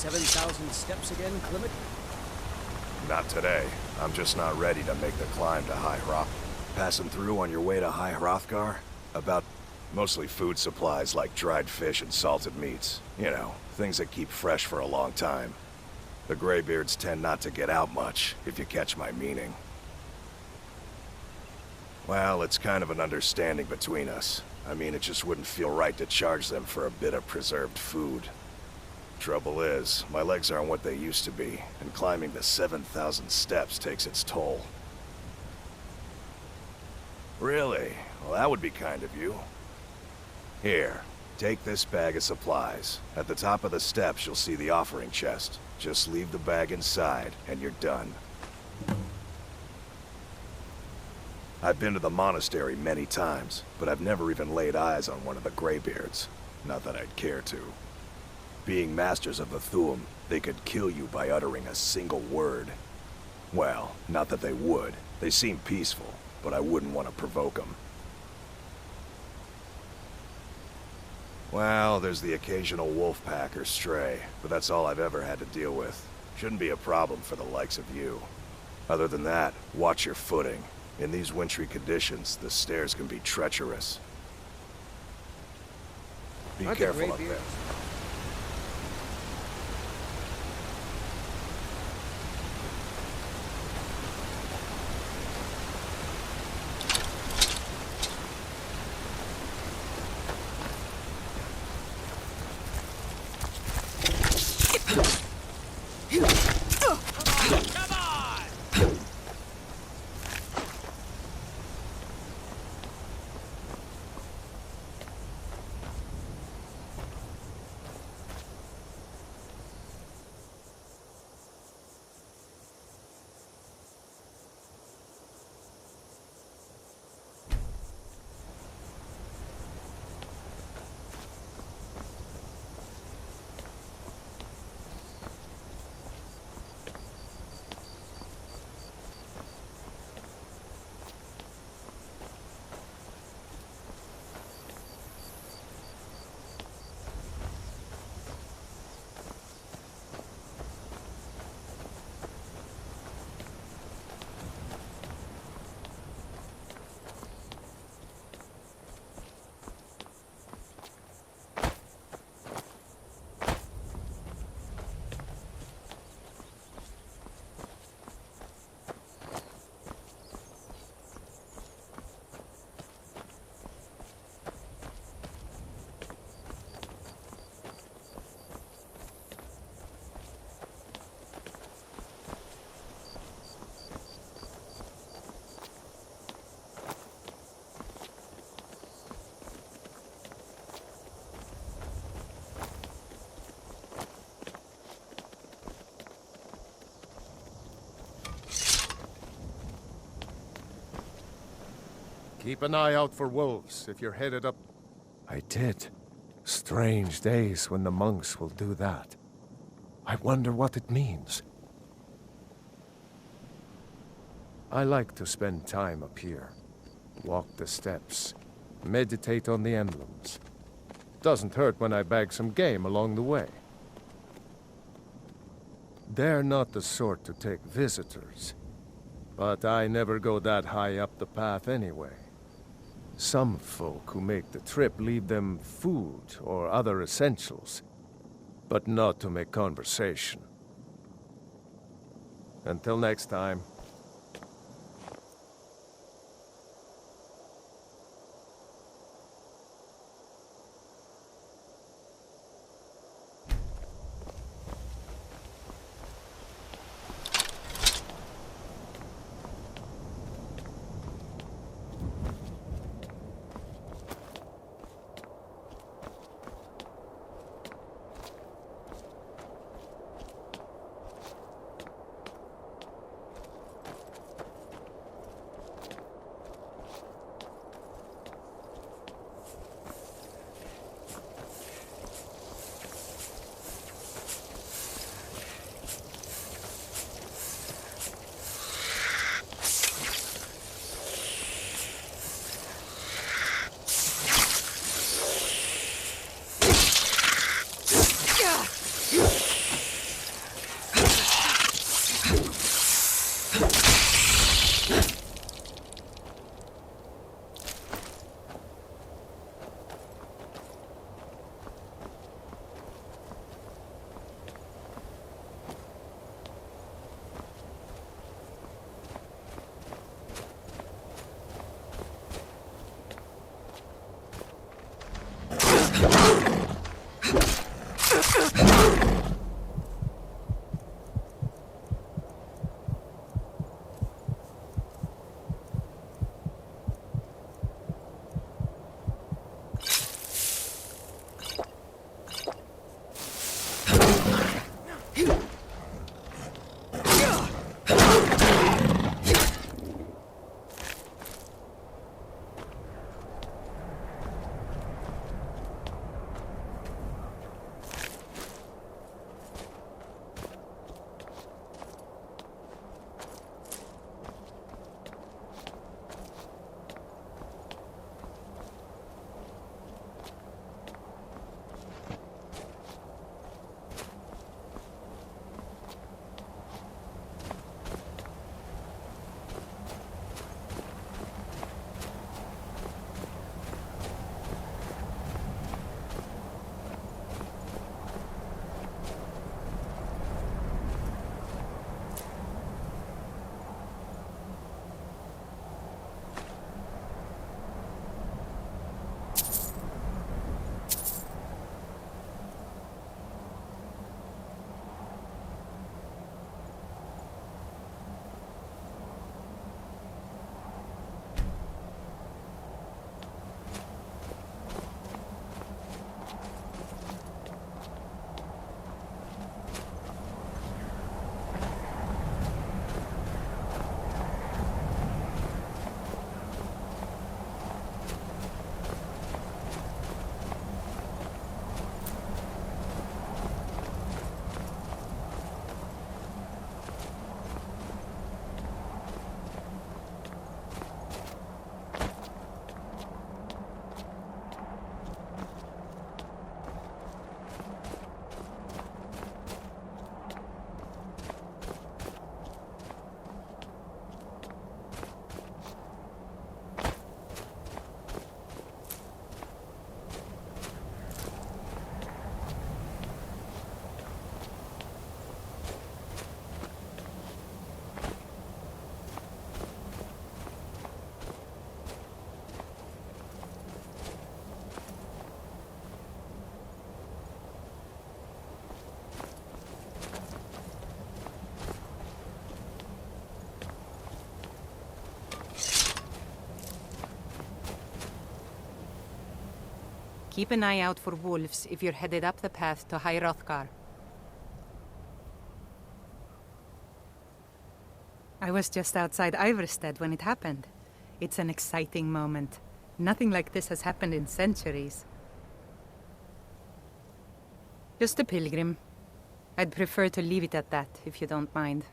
7,000 steps again, Clement? Not today. I'm just not ready to make the climb to High Hroth. Passing through on your way to High Hrothgar? About mostly food supplies like dried fish and salted meats. You know, things that keep fresh for a long time. The Greybeards tend not to get out much, if you catch my meaning. Well, it's kind of an understanding between us. I mean, it just wouldn't feel right to charge them for a bit of preserved food. Trouble is, my legs aren't what they used to be, and climbing the 7,000 steps takes its toll. Really? Well, that would be kind of you. Here, take this bag of supplies. At the top of the steps, you'll see the offering chest. Just leave the bag inside, and you're done. I've been to the monastery many times, but I've never even laid eyes on one of the Greybeards. Not that I'd care to. Being masters of the Thu'um, they could kill you by uttering a single word. Well, not that they would. They seem peaceful, but I wouldn't want to provoke them. Well, there's the occasional wolf pack or stray, but that's all I've ever had to deal with. Shouldn't be a problem for the likes of you. Other than that, watch your footing. In these wintry conditions, the stairs can be treacherous. Be careful up there. Keep an eye out for wolves if you're headed up. I did. Strange days when the monks will do that. I wonder what it means. I like to spend time up here. Walk the steps. Meditate on the emblems. Doesn't hurt when I bag some game along the way. They're not the sort to take visitors. But I never go that high up the path anyway. Some folk who make the trip leave them food or other essentials, but not to make conversation. Until next time. Keep an eye out for wolves if you're headed up the path to High Hrothgar. I was just outside Iverstead when it happened. It's an exciting moment. Nothing like this has happened in centuries. Just a pilgrim. I'd prefer to leave it at that, if you don't mind.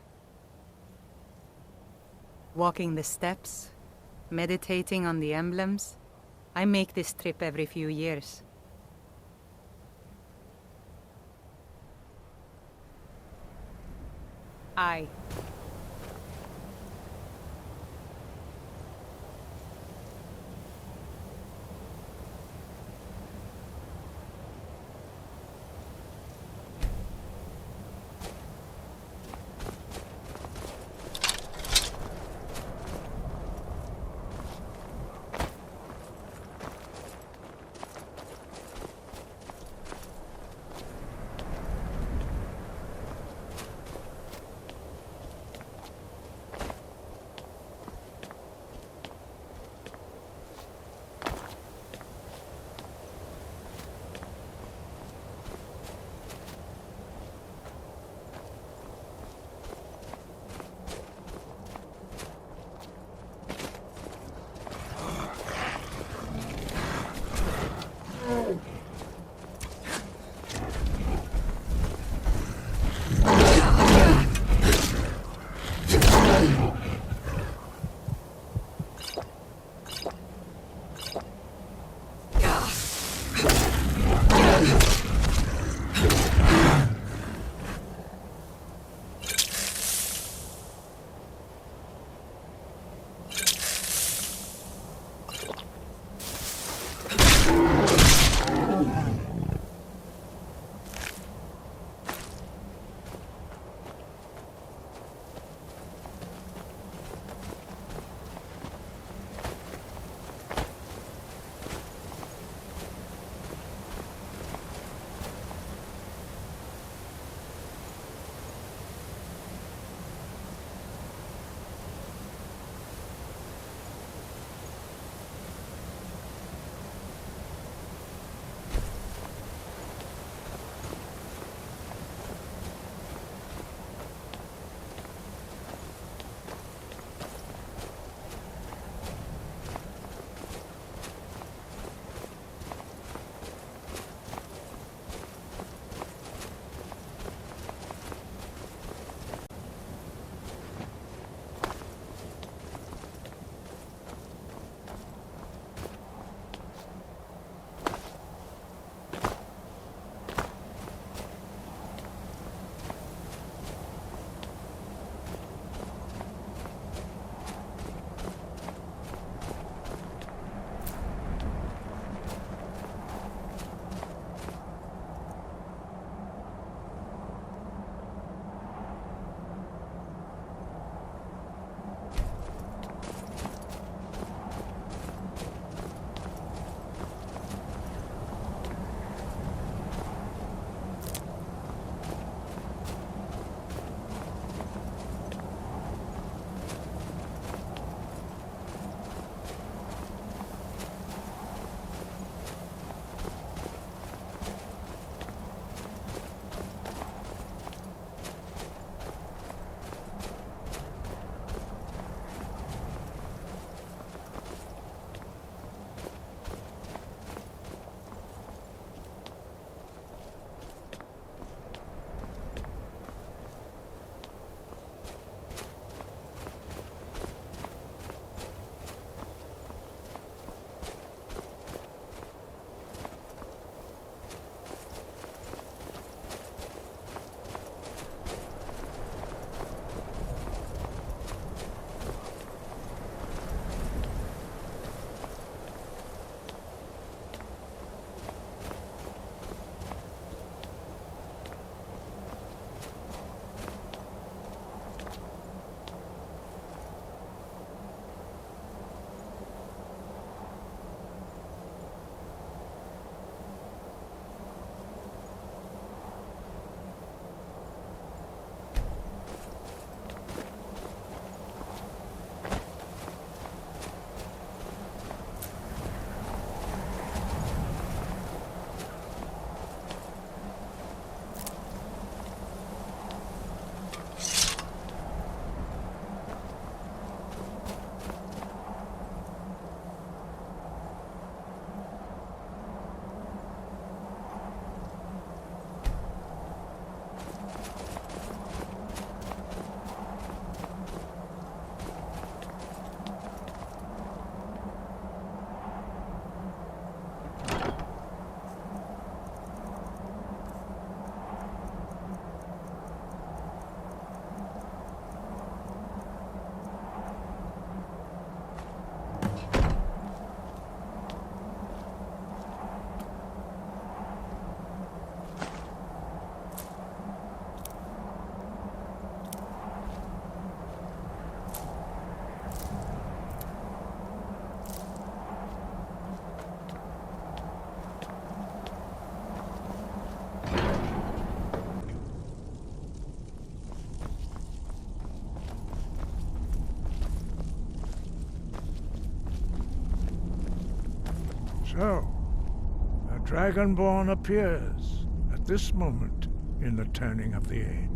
Walking the steps, meditating on the emblems. I make this trip every few years. Aye. So, a Dragonborn appears at this moment in the turning of the age.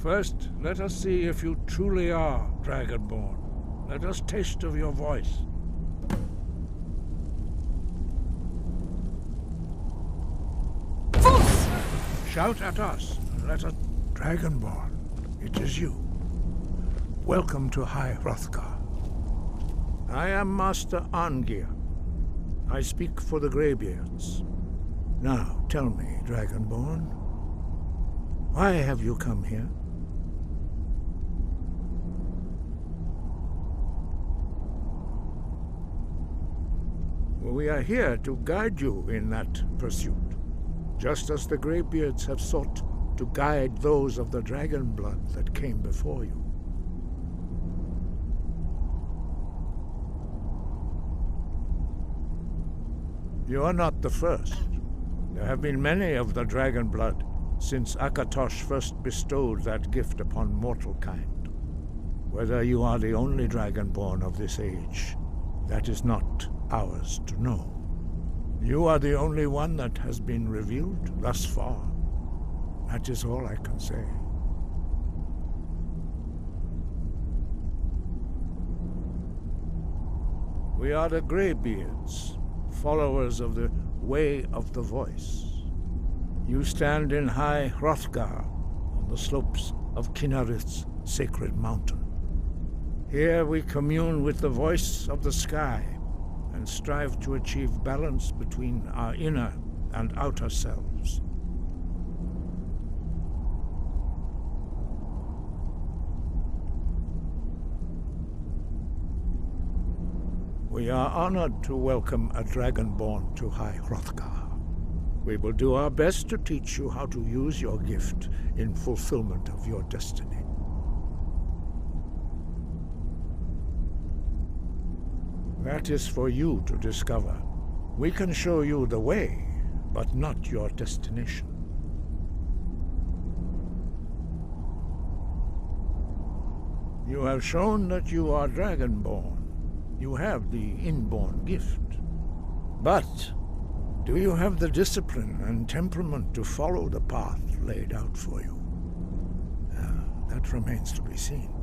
First, let us see if you truly are Dragonborn. Let us taste of your voice. Shout at us, and let us... Dragonborn, it is you. Welcome to High Hrothgar. I am Master Arngeir. I speak for the Greybeards. Now, tell me, Dragonborn, why have you come here? We are here to guide you in that pursuit, just as the Greybeards have sought to guide those of the dragon blood that came before you. You are not the first. There have been many of the dragon blood since Akatosh first bestowed that gift upon mortal kind. Whether you are the only dragonborn of this age, that is not ours to know. You are the only one that has been revealed thus far. That is all I can say. We are the Greybeards, followers of the Way of the Voice. You stand in High Hrothgar, on the slopes of Kinnarith's sacred mountain. Here we commune with the voice of the sky, and strive to achieve balance between our inner and outer selves. We are honored to welcome a Dragonborn to High Hrothgar. We will do our best to teach you how to use your gift in fulfillment of your destiny. That is for you to discover. We can show you the way, but not your destination. You have shown that you are Dragonborn. You have the inborn gift. But do you have the discipline and temperament to follow the path laid out for you? That remains to be seen.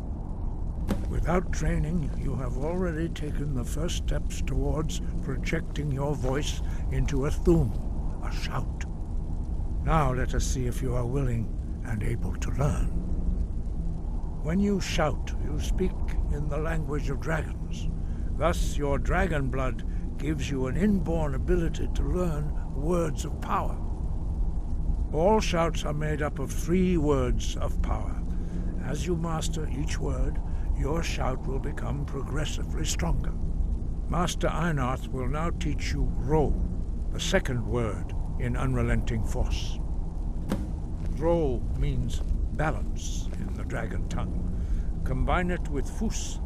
Without training, you have already taken the first steps towards projecting your voice into a thum, a shout. Now let us see if you are willing and able to learn. When you shout, you speak in the language of dragons. Thus, your dragon blood gives you an inborn ability to learn words of power. All shouts are made up of 3 words of power. As you master each word, your shout will become progressively stronger. Master Einarth will now teach you Ro, the second word in Unrelenting Force. Ro means balance in the dragon tongue. Combine it with Fus,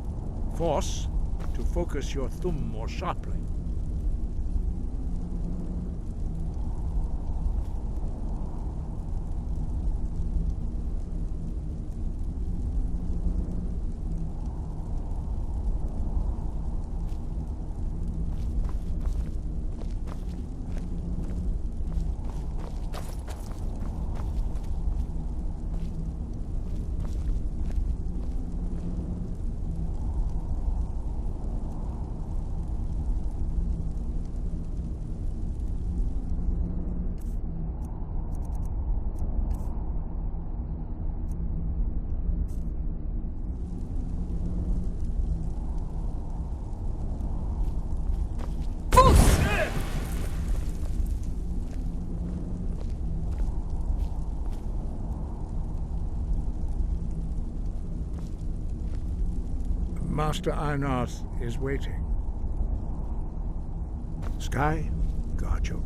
force, to focus your thumb more sharply. Master Einarth is waiting. Sky, guard you.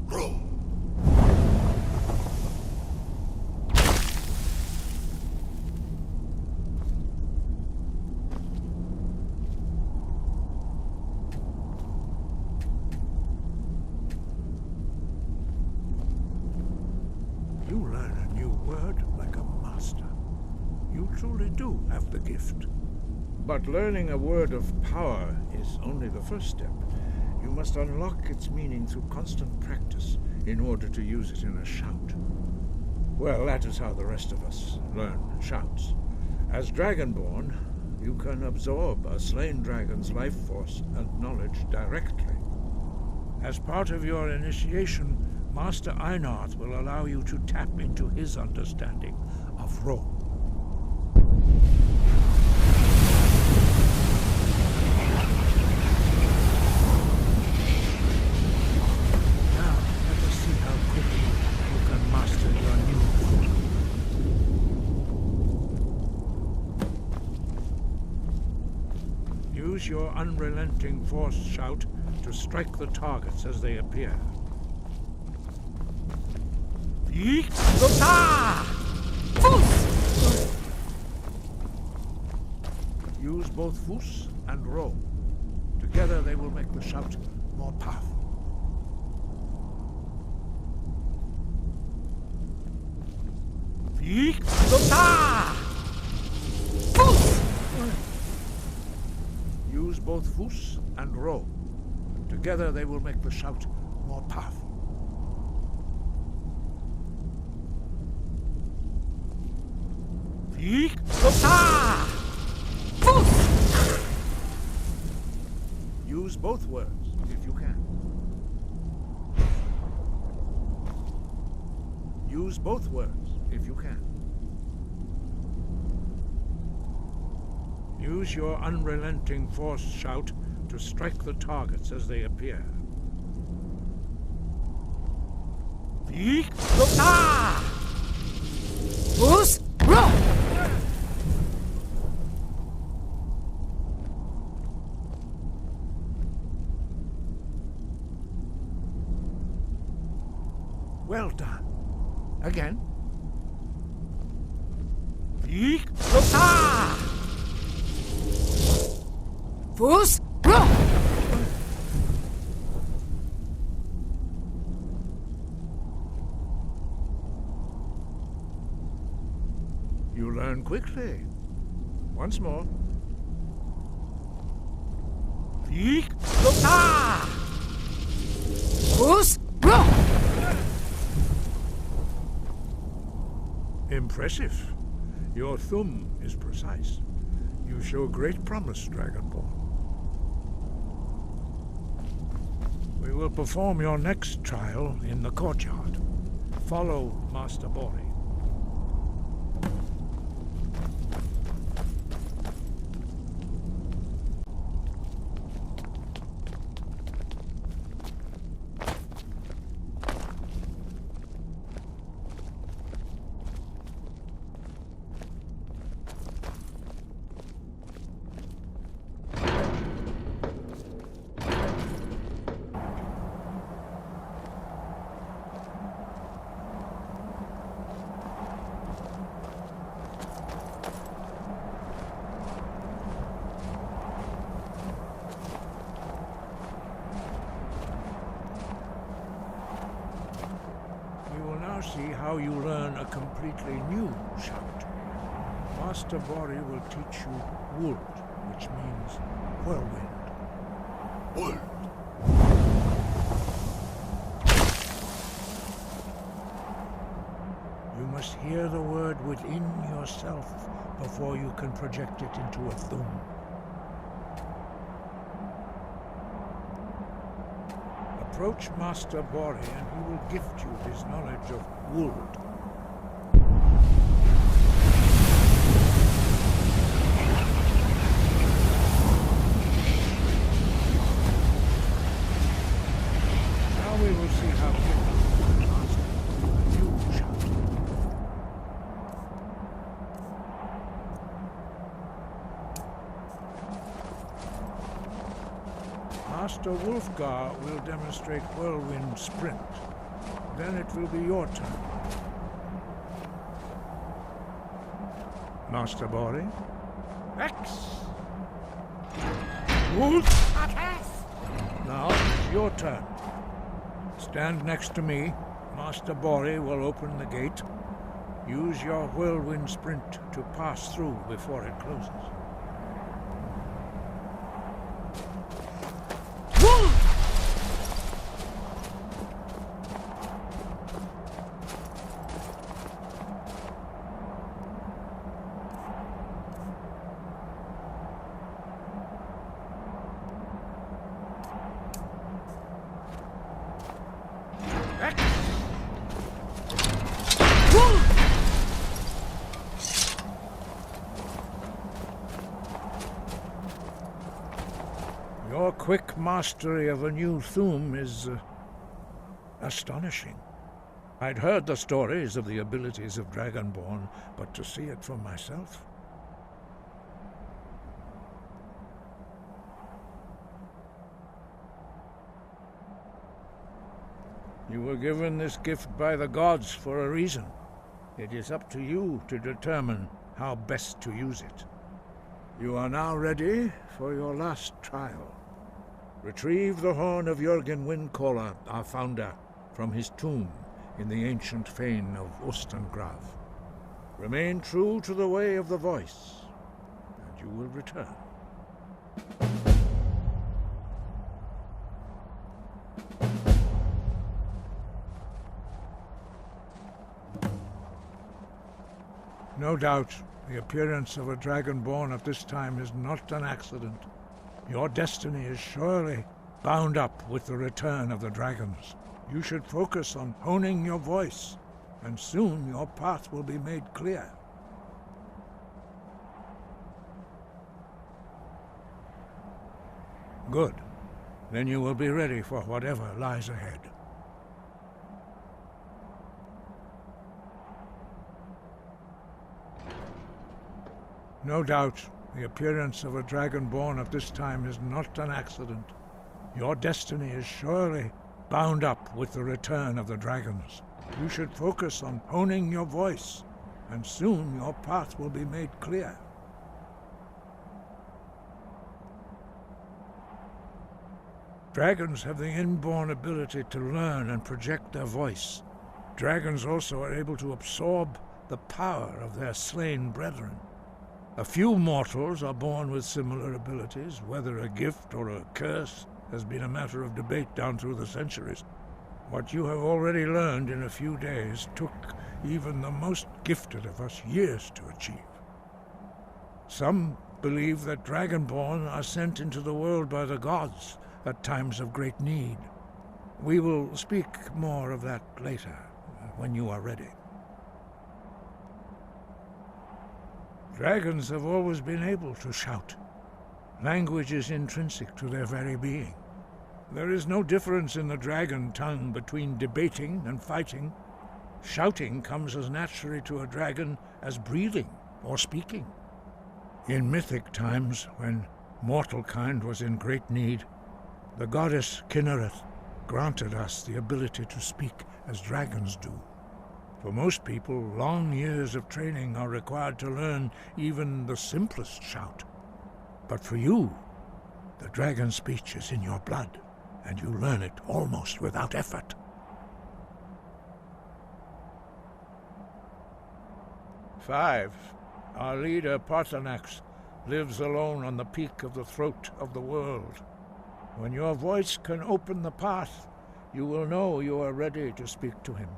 Roll. You learn a new word like a master. You you truly do have the gift. But learning a word of power is only the first step. You must unlock its meaning through constant practice in order to use it in a shout. Well, that is how the rest of us learn shouts. As Dragonborn, you can absorb a slain dragon's life force and knowledge directly. As part of your initiation, Master Einarth will allow you to tap into his understanding of Rome. Now, let us see how quickly you can master your new form. Use your unrelenting force shout to strike the targets as they appear. Use both Fus and Ro. Together they will make the shout more powerful. Use both Fus and Ro. Together they will make the shout more powerful. Use both words if you can. Use both words if you can. Use your unrelenting force shout to strike the targets as they appear. Well done. Again. Fus! You learn quickly. Once more. Fus! Impressive. Your thumb is precise. You show great promise, Dragonborn. We will perform your next trial in the courtyard. Follow Master Bori. See how you learn a completely new shout. Master Bori will teach you Wold, which means whirlwind. Wood. You must hear the word within yourself before you can project it into a thum. Approach Master Bori and he will gift you his knowledge of Wold. Now we will see how quickly you can master a new shout. Master Wolfgar will demonstrate Whirlwind Sprint. Then it will be your turn. Master Bori? X! Wolf! Now it's your turn. Stand next to me. Master Bori will open the gate. Use your whirlwind sprint to pass through before it closes. Your quick mastery of a new Thum is astonishing. I'd heard the stories of the abilities of Dragonborn, but to see it for myself... You were given this gift by the gods for a reason. It is up to you to determine how best to use it. You are now ready for your last trial. Retrieve the horn of Jürgen Windcaller, our founder, from his tomb in the ancient fane of Ostengrav. Remain true to the way of the voice, and you will return. No doubt, the appearance of a Dragonborn at this time is not an accident. Your destiny is surely bound up with the return of the dragons. You should focus on honing your voice, and soon your path will be made clear. Good. Then you will be ready for whatever lies ahead. No doubt, the appearance of a Dragonborn at this time is not an accident. Your destiny is surely bound up with the return of the dragons. You should focus on honing your voice, and soon your path will be made clear. Dragons have the inborn ability to learn and project their voice. Dragons also are able to absorb the power of their slain brethren. A few mortals are born with similar abilities. Whether a gift or a curse has been a matter of debate down through the centuries. What you have already learned in a few days took even the most gifted of us years to achieve. Some believe that Dragonborn are sent into the world by the gods at times of great need. We will speak more of that later, when you are ready. Dragons have always been able to shout. Language is intrinsic to their very being. There is no difference in the dragon tongue between debating and fighting. Shouting comes as naturally to a dragon as breathing or speaking. In mythic times, when mortal kind was in great need, the goddess Kinnereth granted us the ability to speak as dragons do. For most people, long years of training are required to learn even the simplest shout. But for you, the dragon speech is in your blood, and you learn it almost without effort. Five, our leader Parthenax lives alone on the peak of the throat of the world. When your voice can open the path, you will know you are ready to speak to him.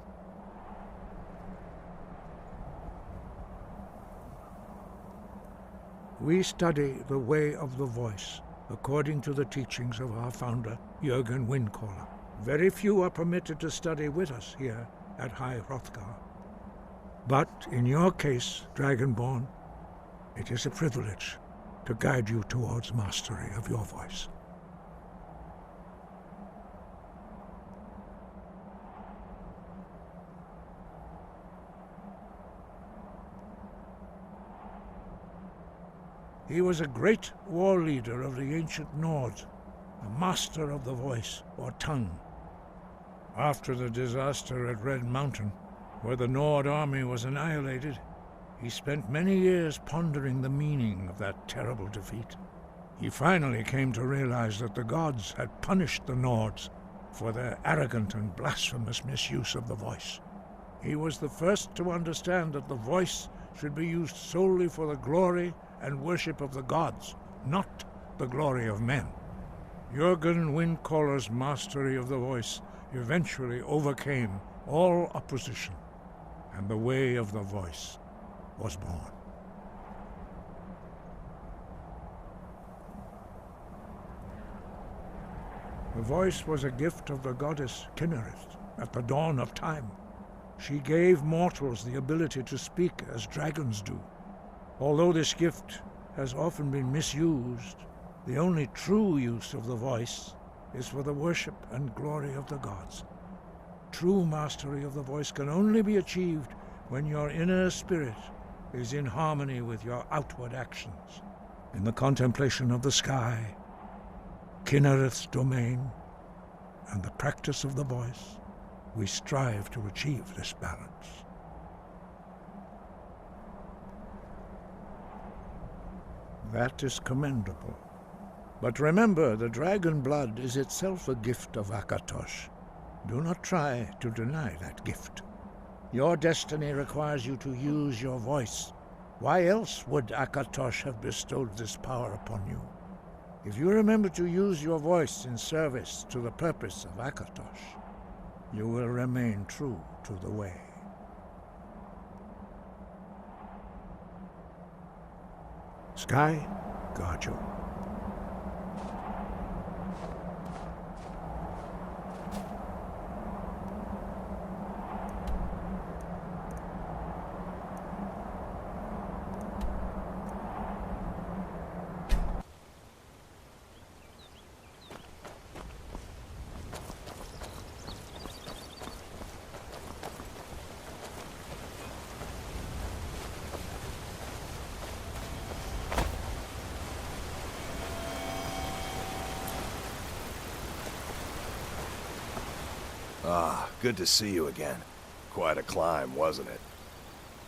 We study the way of the voice, according to the teachings of our founder, Jürgen Windcaller. Very few are permitted to study with us here at High Hrothgar. But in your case, Dragonborn, it is a privilege to guide you towards mastery of your voice. He was a great war leader of the ancient Nords, a master of the voice, or tongue. After the disaster at Red Mountain, where the Nord army was annihilated, he spent many years pondering the meaning of that terrible defeat. He finally came to realize that the gods had punished the Nords for their arrogant and blasphemous misuse of the voice. He was the first to understand that the voice should be used solely for the glory and worship of the gods, not the glory of men. Jürgen Windcaller's mastery of the voice eventually overcame all opposition, and the way of the voice was born. The voice was a gift of the goddess Kynareth at the dawn of time. She gave mortals the ability to speak as dragons do. Although this gift has often been misused, the only true use of the voice is for the worship and glory of the gods. True mastery of the voice can only be achieved when your inner spirit is in harmony with your outward actions. In the contemplation of the sky, Kynareth's domain, and the practice of the voice, we strive to achieve this balance. That is commendable. But remember, the dragon blood is itself a gift of Akatosh. Do not try to deny that gift. Your destiny requires you to use your voice. Why else would Akatosh have bestowed this power upon you? If you remember to use your voice in service to the purpose of Akatosh, you will remain true to the way. Sky, guard you. Ah, good to see you again. Quite a climb, wasn't it?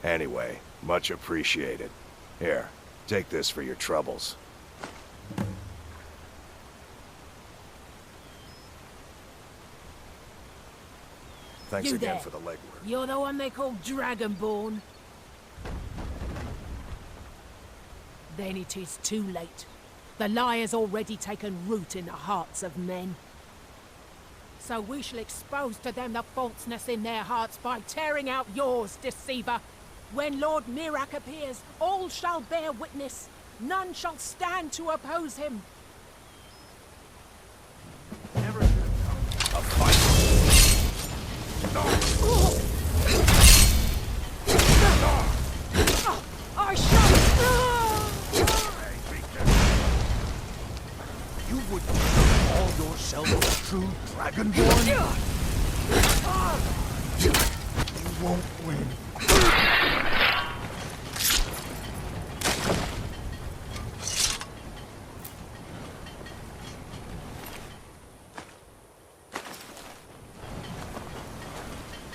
Anyway, much appreciated. Here, take this for your troubles. Thanks You again there. for the legwork. You're the one they call Dragonborn. Then it is too late. The lie has already taken root in the hearts of men. So we shall expose to them the falseness in their hearts by tearing out yours, deceiver. When Lord Mirak appears, all shall bear witness. None shall stand to oppose him. A fight! I shall... You would call yourself a true Dragonborn? You won't win.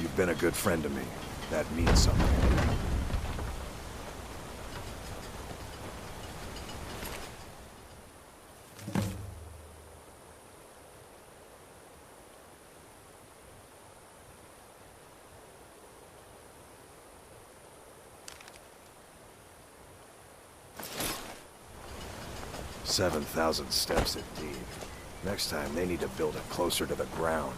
You've been a good friend to me. That means something. Seven 7,000 steps indeed. Next time they need to build it closer to the ground.